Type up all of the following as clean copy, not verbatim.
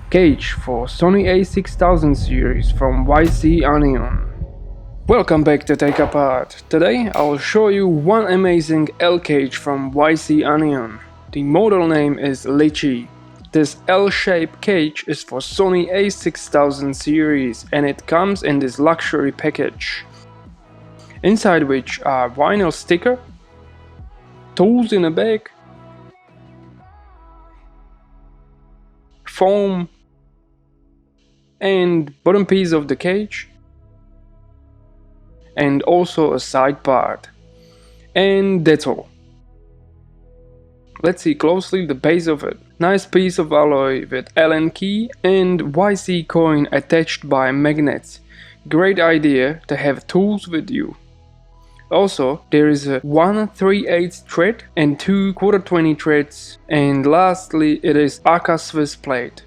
Cage for Sony a6000 series from Onion. Welcome back to Take Apart. Today I'll show you one amazing L cage from Onion. The model name is LITCHI. This L-shaped cage is for Sony a6000 series and it comes in this luxury package, inside which are vinyl sticker, tools in a bag, foam, and bottom piece of the cage, and also a side part. And that's all. Let's see closely the base of it. Nice piece of alloy with Allen key and YC coin attached by magnets. Great idea to have tools with you. Also, there is a 1/3/8 thread and 2 1/4-20 threads, and lastly it is Arca Swiss plate.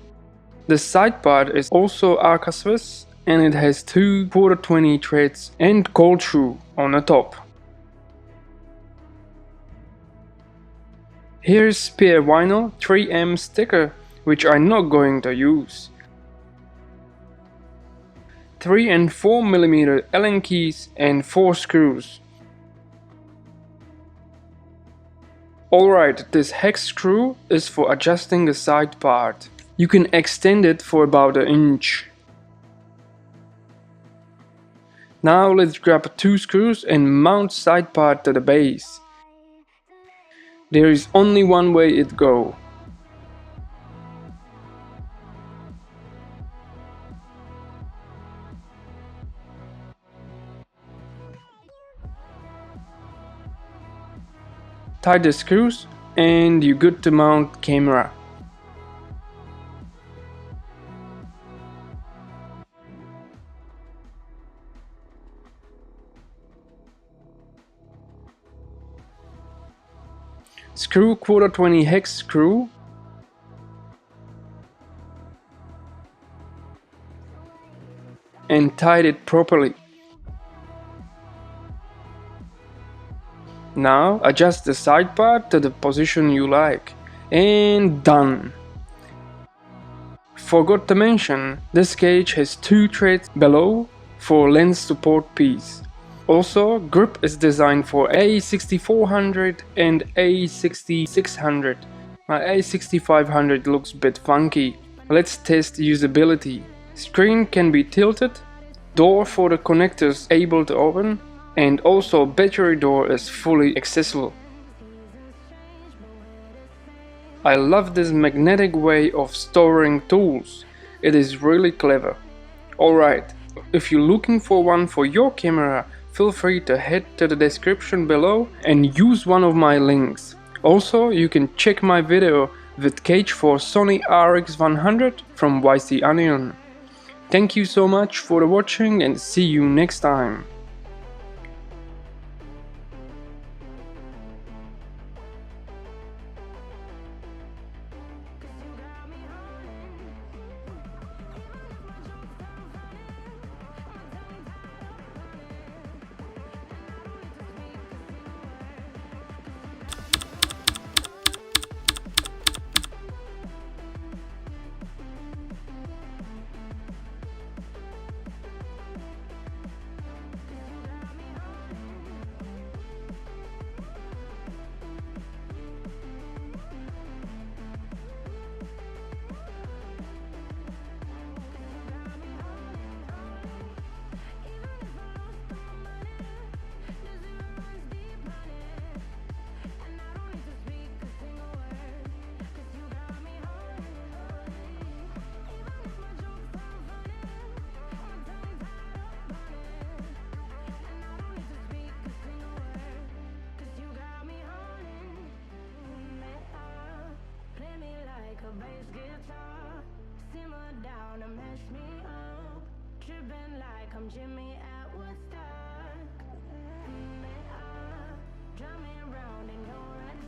The side part is also Arca Swiss and it has 2 1/4-20 threads and cold shoe on the top. Here's spare vinyl 3M sticker, which I'm not going to use. 3 and 4mm Allen keys and 4 screws. Alright, this hex screw is for adjusting the side part. You can extend it for about an inch. Now let's grab 2 screws and mount side part to the base. There is only one way it goes. Tie the screws and you're good to mount camera. Screw 1/4-20 hex screw. And tied it properly. Now adjust the side part to the position you like. And done! Forgot to mention, this cage has 2 threads below for lens support piece. Also, grip is designed for a6400 and a6600. My a6500 looks a bit funky. Let's test usability. Screen can be tilted, door for the connectors able to open, and also battery door is fully accessible. I love this magnetic way of storing tools. It is really clever. Alright, if you're looking for one for your camera, feel free to head to the description below and use one of my links. Also, you can check my video with cage for Sony RX100 from Onion. Thank you so much for watching and see you next time. Bass guitar, simmer down and mess me up, tripping like I'm Jimmy at Woodstock. Drumming round in your red